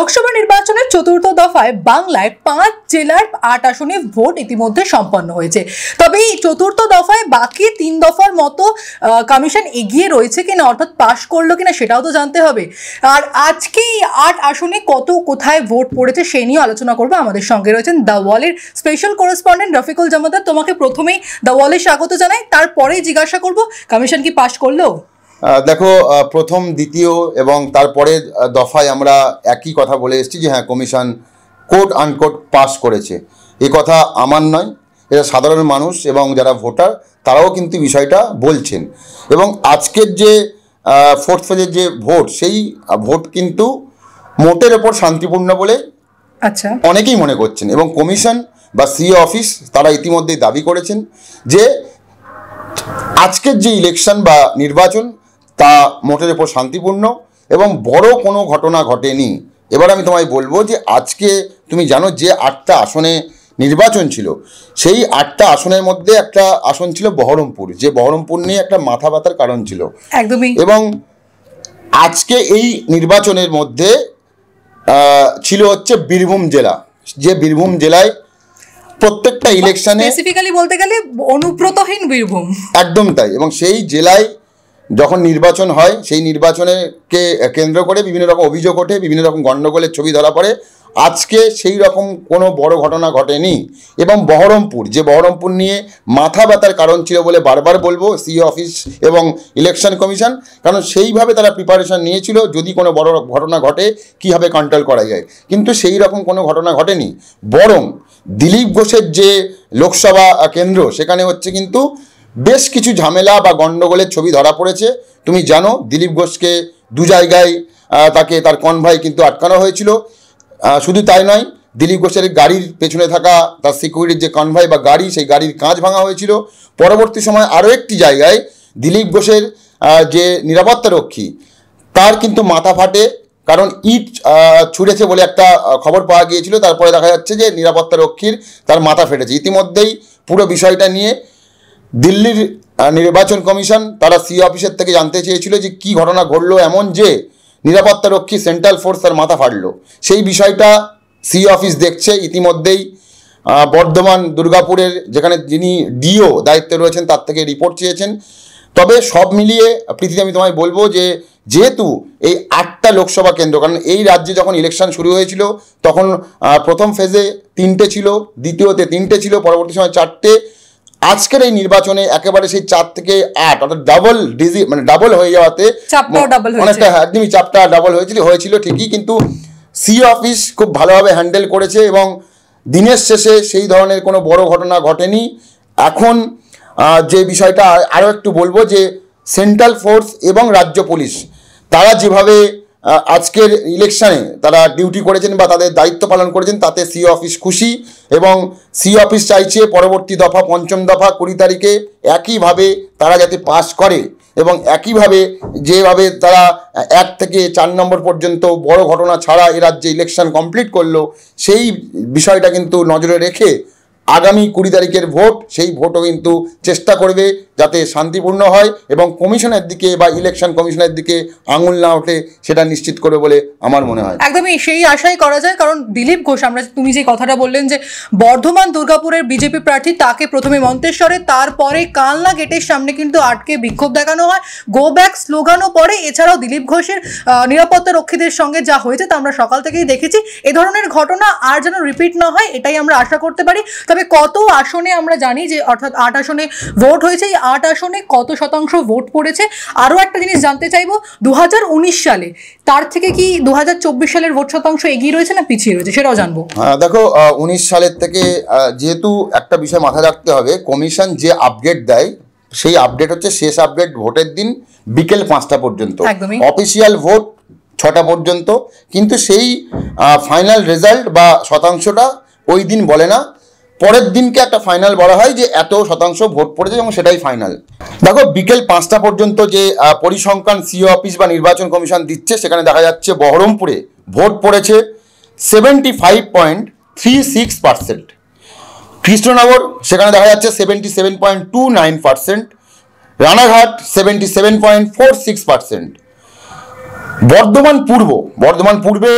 লোকসভা নির্বাচনের চতুর্থ দফায় বাংলায় 5 জেলার 8 আসনে ভোট ইতিমধ্যে সম্পন্ন হয়েছে। তবে এই চতুর্থ দফায় বাকি 3 দফার মতো কমিশন এগিয়ে রয়েছে কিনা, অর্থাৎ পাশ করলো কিনা সেটাও তো জানতে হবে। আর আজকে এই 8 আসনে কত কোথায় ভোট পড়েছে সেই নিয়ে আলোচনা করবো। আমাদের সঙ্গে রয়েছেন দ্য ওয়ালের স্পেশাল করেসপন্ডেন্ট রফিকুল জামাদার। তোমাকে প্রথমেই দ্য ওয়ালে স্বাগত জানাই, তারপরেই জিজ্ঞাসা করবো কমিশন কি পাশ করলো। দেখো, প্রথম দ্বিতীয় এবং তারপরে দফায় আমরা একই কথা বলে এসেছি যে হ্যাঁ, কমিশন কোট আনকোট পাস করেছে। এ কথা আমার নয়, এরা সাধারণ মানুষ এবং যারা ভোটার তারাও কিন্তু বিষয়টা বলছেন। এবং আজকের যে ফোর্থ ফেজের যে ভোট, সেই ভোট কিন্তু মোটের ওপর শান্তিপূর্ণ বলে অনেকেই মনে করছেন। এবং কমিশন বা সিও অফিস তারা ইতিমধ্যেই দাবি করেছেন যে আজকের যে ইলেকশন বা নির্বাচন তা মোটের ওপর শান্তিপূর্ণ এবং বড় কোনো ঘটনা ঘটেনি। এবার আমি তোমায় বলবো যে আজকে তুমি জানো যে 8টা আসনে নির্বাচন ছিল, সেই 8টা আসনের মধ্যে একটা আসন ছিল বহরমপুর, যে বহরমপুর নিয়ে একটা মাথা ব্যথার কারণ ছিল একদমই। এবং আজকে এই নির্বাচনের মধ্যে ছিল হচ্ছে বীরভূম জেলা, যে বীরভূম জেলায় প্রত্যেকটা ইলেকশনে স্পেসিফিক্যালি বলতে গেলে অনুব্রতহীন বীরভূম, একদম তাই। এবং সেই জেলায় যখন নির্বাচন হয়, সেই নির্বাচনকে কেন্দ্র করে বিভিন্ন রকম অভিযোগ ওঠে, বিভিন্ন রকম গণ্ডগোলের ছবি ধরা পড়ে। আজকে সেই রকম কোনো বড় ঘটনা ঘটেনি। এবং বহরমপুর, যে বহরমপুর নিয়ে মাথা ব্যথার কারণ ছিল বলে বারবার বলবো সিও অফিস এবং ইলেকশন কমিশন, কারণ সেইভাবে তারা প্রিপারেশন নিয়েছিল যদি কোনো বড় ঘটনা ঘটে কীভাবে কন্ট্রোল করা যায়, কিন্তু সেই রকম কোনো ঘটনা ঘটেনি। বরং দিলীপ ঘোষের যে লোকসভা কেন্দ্র, সেখানে হচ্ছে কিন্তু বেশ কিছু ঝামেলা বা গণ্ডগোলের ছবি ধরা পড়েছে। তুমি জানো দিলীপ ঘোষকে 2 জায়গায় তার কনভয় কিন্তু আটকানো হয়েছিল। শুধু তাই নয়, দিলীপ ঘোষের গাড়ির পেছনে থাকা তার সিকিউরিটির যে কনভয় বা গাড়ি, সেই গাড়ির কাঁচ ভাঙা হয়েছিল। পরবর্তী সময় আরও একটি জায়গায় দিলীপ ঘোষের যে নিরাপত্তারক্ষী, তার কিন্তু মাথা ফাটে, কারণ ইট ছুঁড়েছে বলে একটা খবর পাওয়া গিয়েছিল। তারপরে দেখা যাচ্ছে যে নিরাপত্তারক্ষীর তার মাথা ফেটেছে। ইতিমধ্যেই পুরো বিষয়টা নিয়ে দিল্লির নির্বাচন কমিশন তারা সিও অফিসের থেকে জানতে চেয়েছিল যে কী ঘটনা ঘটলো এমন যে নিরাপত্তারক্ষী সেন্ট্রাল ফোর্স তার মাথা ফাটলো। সেই বিষয়টা সিও অফিস দেখছে। ইতিমধ্যেই বর্ধমান দুর্গাপুরের যেখানে যিনি ডিও দায়িত্বে রয়েছেন তার থেকে রিপোর্ট চেয়েছেন। তবে সব মিলিয়ে পৃথিবী আমি তোমায় বলবো যে যেহেতু এই 8টা লোকসভা কেন্দ্র, কারণ এই রাজ্যে যখন ইলেকশন শুরু হয়েছিল তখন প্রথম ফেজে 3টে ছিল, দ্বিতীয়তে 3টে ছিল, পরবর্তী সময় 4টে। আজকের এই নির্বাচনে একেবারে সেই 4 থেকে 8 অর্থাৎ ডাবল হয়ে যাওয়াতে অনেকটা একদমই চাপটা ডাবল হয়েছিল ঠিকই, কিন্তু সিও অফিস খুব ভালোভাবে হ্যান্ডেল করেছে এবং দিনের শেষে সেই ধরনের কোনো বড় ঘটনা ঘটেনি। এখন যে বিষয়টা আরও একটু বলবো যে সেন্ট্রাল ফোর্স এবং রাজ্য পুলিশ তারা যেভাবে আজকের ইলেকশনে তারা ডিউটি করেছেন বা তাদের দায়িত্ব পালন করেছেন, তাতে সিও অফিস খুশি। এবং সিও অফিস চাইছে পরবর্তী দফা 5ম দফা 20 তারিখে একইভাবে তারা যাতে পাস করে এবং একইভাবে যেভাবে তারা 1 থেকে 4 নম্বর পর্যন্ত বড় ঘটনা ছাড়া এ রাজ্যে ইলেকশন কমপ্লিট করলো, সেই বিষয়টা কিন্তু নজরে রেখে আগামী 20 তারিখের ভোট, সেই ভোটও কিন্তু চেষ্টা করবে যাতে শান্তিপূর্ণ হয় এবং কমিশনের দিকে বা ইলেকশন কমিশনের দিকে আঙুল না ওঠে সেটা নিশ্চিত করবে বলে আমার মনে হয়। একদমই সেই আশাই করা যায়, কারণ দিলীপ ঘোষ, তুমি যে কথাটা বললেন যে বর্ধমান দুর্গাপুরের বিজেপি প্রার্থী, তাকে প্রথমে মন্তেশ্বরে, তারপরে কালনা গেটের সামনে কিন্তু আটকে বিক্ষোভ দেখানো হয়, গো ব্যাক স্লোগানও পড়ে। এছাড়াও দিলীপ ঘোষের নিরাপত্তা রক্ষীদের সঙ্গে যা হয়েছে তা আমরা সকাল থেকেই দেখেছি। এ ধরনের ঘটনা আর যেন রিপিট না হয় এটাই আমরা আশা করতে পারি। তবে কত আসনে আমরা জানি যে অর্থাৎ 8 আসনে ভোট হয়েছে, এই 8 আসনে কত শতাংশ ভোট পড়েছে। আরও একটা জিনিস জানতে চাইবো, 2019 সালে তার থেকে কি 2024 সালের ভোট শতাংশ এগিয়ে রয়েছে না পিছিয়ে রয়েছে সেটাও জানবো। দেখো, 19 সালের থেকে যেহেতু একটা বিষয় মাথায় রাখতে হবে, কমিশন যে আপডেট দেয় সেই আপডেট হচ্ছে শেষ আপডেট ভোটের দিন বিকেল 5টা পর্যন্ত, অফিসিয়াল ভোট 6টা পর্যন্ত, কিন্তু সেই ফাইনাল রেজাল্ট বা শতাংশটা ওই দিন বলে না। পরের দিনকে একটা ফাইনাল বলা হয় যে এত শতাংশ ভোট পড়েছে এবং সেটাই ফাইনাল। দেখো, বিকেল 5টা পর্যন্ত যে পরিসংখ্যান সিও অফিস বা নির্বাচন কমিশন দিচ্ছে, সেখানে দেখা যাচ্ছে বহরমপুরে ভোট পড়েছে 75.36%, কৃষ্ণনগর সেখানে দেখা যাচ্ছে 77.29%, রানাঘাট 77.46%, বর্ধমান পূর্বে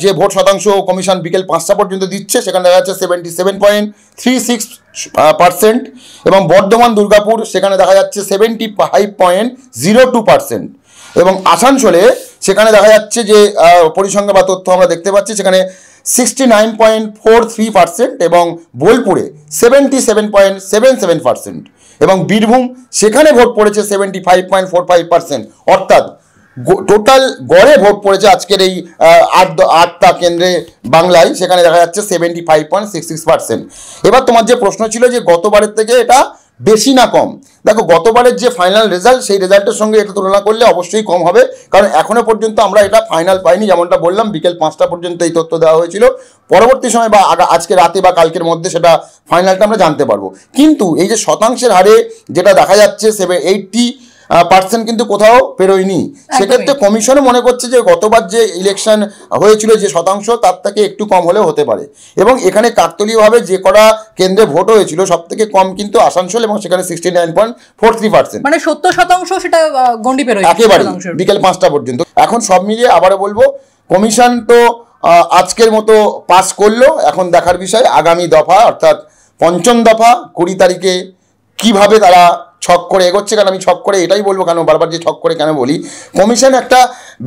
যে ভোট শতাংশ কমিশন বিকেল 5টা পর্যন্ত দিচ্ছে, সেখানে দেখা যাচ্ছে 77.36%, এবং বর্ধমান দুর্গাপুর সেখানে দেখা যাচ্ছে 75.02%, এবং আসানসোলে সেখানে দেখা যাচ্ছে যে পরিসংখ্যান বা তথ্য আমরা দেখতে পাচ্ছি সেখানে 69.43%, এবং বোলপুরে 77.77%, এবং বীরভূম সেখানে ভোট পড়েছে 75.45%। অর্থাৎ টোটাল গড়ে ভোট পড়েছে আজকের এই আটটা কেন্দ্রে বাংলায়, সেখানে দেখা যাচ্ছে 75.66%। এবার তোমার যে প্রশ্ন ছিল যে গতবারের থেকে এটা বেশি না কম, দেখো গতবারের যে ফাইনাল রেজাল্ট সেই রেজাল্টের সঙ্গে এটা তুলনা করলে অবশ্যই কম হবে, কারণ এখনো পর্যন্ত আমরা এটা ফাইনাল পাইনি। যেমনটা বললাম বিকেল 5টা পর্যন্ত এই তথ্য দেওয়া হয়েছিল, পরবর্তী সময় বা আজকে রাতে বা কালকের মধ্যে সেটা ফাইনালটা আমরা জানতে পারবো। কিন্তু এই যে শতাংশের হারে যেটা দেখা যাচ্ছে 80% কিন্তু কোথাও পেরোয়নি, সেক্ষেত্রে কমিশনও মনে করছে যে গতবার যে ইলেকশন হয়েছিল যে শতাংশ তার থেকে একটু কম হলেও হতে পারে, এবং এখানে কাকতলীয়ভাবে যে কটা কেন্দ্রে ভোট হয়েছিল সব থেকে কম কিন্তু আসানসোল, এবং সেখানে 69.43%, মানে 70% সেটা গন্ডি পেরোয় একেবারে বিকেল 5টা পর্যন্ত। এখন সব মিলিয়ে আবারও বলবো কমিশন তো আজকের মতো পাস করলো, এখন দেখার বিষয় আগামী দফা অর্থাৎ 5ম দফা 20 তারিখে কিভাবে তারা ছক করে এগোচ্ছে। কারণ আমি ছক করে এটাই বলবো, কেন বারবার যে ছক করে কেন বলি, কমিশন একটা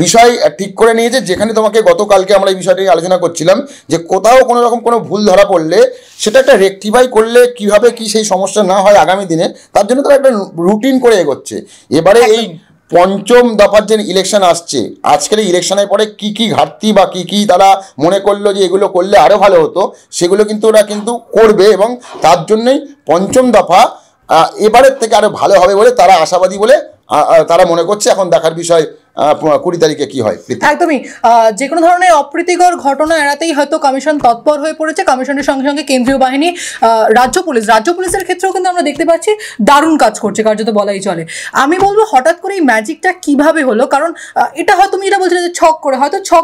বিষয় ঠিক করে নিয়েছে, যেখানে তোমাকে গতকালকে আমরা এই বিষয়টি আলোচনা করছিলাম যে কোথাও কোনো রকম কোনো ভুল ধরা পড়লে সেটা একটা রেকটিফাই করলে কীভাবে কি সেই সমস্যা না হয় আগামী দিনে, তার জন্য তারা একটা রুটিন করে এগোচ্ছে। এবারে এই 5ম দফার যে ইলেকশন আসছে, আজকের এই ইলেকশনের পরে কি কি ঘাটতি বা কি কি তারা মনে করলো যে এগুলো করলে আরও ভালো হতো, সেগুলো কিন্তু ওরা কিন্তু করবে, এবং তার জন্যই 5ম দফা এবারের থেকে আরো ভালো হবে বলে তারা আশাবাদী বলে তারা মনে করছে। এখন দেখার বিষয় 20 তারিখে কি হয়। একদমই যে কোনো ধরনের অপ্রীতিকর ঘটনা এড়াতেই হয়তো কমিশন তৎপর হয়ে পড়েছে। কমিশনের সঙ্গে সঙ্গে কেন্দ্রীয় বাহিনী, রাজ্য পুলিশের ক্ষেত্রেও কিন্তু আমরা দেখতে পাচ্ছি দারুণ কাজ করছে, কার্যত বলাই চলে। আমি বলবো হঠাৎ করে এই ম্যাজিকটা কিভাবে হলো, কারণ এটা হয়তো তুমি যেটা বলছিলে যে ছক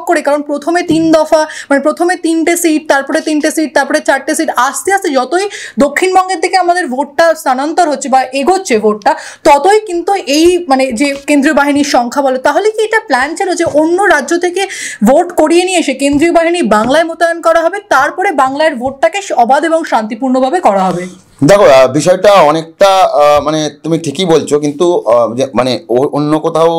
করে, কারণ প্রথমে 3 দফা, মানে প্রথমে 3টে সিট, তারপরে 3টে সিট, তারপরে 4টে সিট, আস্তে আস্তে যতই দক্ষিণবঙ্গের দিকে আমাদের ভোটটা স্থানান্তর হচ্ছে বা এগোচ্ছে ভোটটা, ততই কিন্তু এই মানে যে কেন্দ্রীয় বাহিনীর সংখ্যা বলে, তাহলে কি এটা প্ল্যান ছিল যে অন্য রাজ্য থেকে ভোট করিয়ে নিয়ে এসে কেন্দ্রীয় বাহিনী বাংলায় মোতায়েন করা হবে, তারপরে বাংলার ভোটটাকে অবাধ এবং শান্তিপূর্ণভাবে করা হবে? দেখো বিষয়টা অনেকটা মানে তুমি ঠিকই বলছো, কিন্তু মানে অন্য কোথাও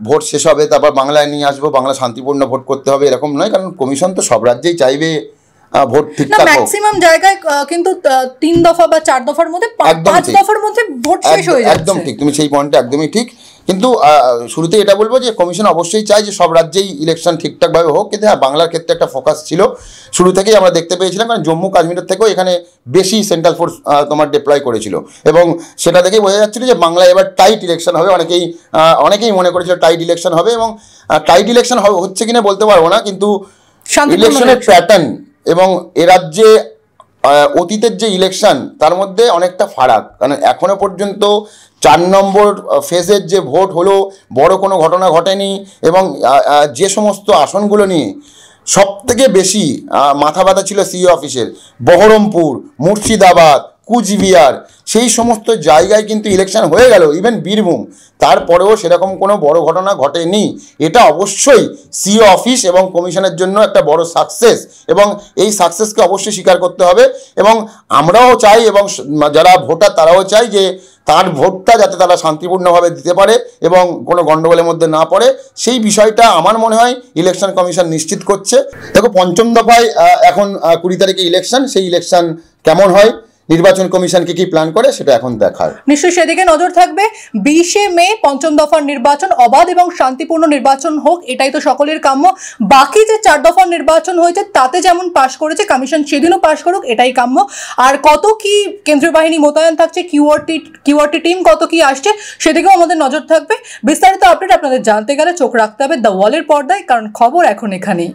ভোট শেষ হবে তারপর বাংলায় নিয়ে আসবো, বাংলা শান্তিপূর্ণ ভোট করতে হবে এরকম নয়, কারণ কমিশন তো সব রাজ্যেই চাইবে ভোট ঠিকঠাক হোক। ম্যাক্সিমাম জায়গায় কিন্তু 3 দফা বা 4 দফার মধ্যে 5 দফার মধ্যে ভোট শেষ হয়ে যাচ্ছে। একদম ঠিক, তুমি সেই পয়েন্টটা একদমই ঠিক। কিন্তু শুরুতে এটা বলবো যে কমিশন অবশ্যই চায় যে সব রাজ্যেই ইলেকশন ঠিকঠাকভাবে হোক, কিন্তু হ্যাঁ বাংলার ক্ষেত্রে একটা ফোকাস ছিল শুরু থেকেই আমরা দেখতে পেয়েছিলাম, কারণ জম্মু কাশ্মীরের থেকেও এখানে বেশি সেন্ট্রাল ফোর্স তোমার ডিপ্লয় করেছিল, এবং সেটা দেখেই বোঝা যাচ্ছিল যে বাংলায় এবার টাইট ইলেকশন হবে। অনেকেই মনে করেছিল টাইট ইলেকশন হবে, এবং টাইট ইলেকশন হচ্ছে কিনা বলতে পারবো না, কিন্তু ইলেকশনের প্যাটার্ন এবং এ রাজ্যে অতীতের যে ইলেকশন তার মধ্যে অনেকটা ফারাক। কারণ এখনো পর্যন্ত 4 নম্বর ফেজের যে ভোট হলো বড় কোনো ঘটনা ঘটেনি, এবং যে সমস্ত আসনগুলো নিয়ে সব থেকে বেশি মাথা ব্যথা ছিল সিইও অফিসের, বহরমপুর, মুর্শিদাবাদ, কুচবিহার, সেই সমস্ত জায়গায় কিন্তু ইলেকশন হয়ে গেল, ইভেন বীরভূম, তারপরেও সেরকম কোনো বড় ঘটনা ঘটেনি। এটা অবশ্যই সিইও অফিস এবং কমিশনের জন্য একটা বড় সাকসেস, এবং এই সাকসেসকে অবশ্যই স্বীকার করতে হবে। এবং আমরাও চাই এবং যারা ভোটার তারাও চাই যে তার ভোটটা যাতে তারা শান্তিপূর্ণভাবে দিতে পারে এবং কোনো গণ্ডগোলের মধ্যে না পড়ে, সেই বিষয়টা আমার মনে হয় ইলেকশন কমিশন নিশ্চিত করছে। দেখো 5ম দফায় এখন 20 তারিখে ইলেকশন, সেই ইলেকশন কেমন হয়, নির্বাচন কমিশন কি প্ল্যান করে সেটা এখন দেখার। নিশ্চয়ই সেদিকে নজর থাকবে। 20শে মে 5ম দফার নির্বাচন, অবাধ এবং শান্তিপূর্ণ নির্বাচন হোক, এটাই তো সকলের কাম্য। বাকি যে 4 দফার নির্বাচন হয়েছে তাতে যেমন পাশ করেছে কমিশন, সেদিনও পাশ করুক, এটাই কাম্য। আর কত কি কেন্দ্রীয় বাহিনী মোতায়েন থাকছে, কিউআরটি টিম কত কি আসছে, সেদিকেও আমাদের নজর থাকবে। বিস্তারিত আপডেট আপনাদের জানতে গেলে চোখ রাখতে হবে দ্য ওয়ালের পর্দায়, কারণ খবর এখন এখানেই।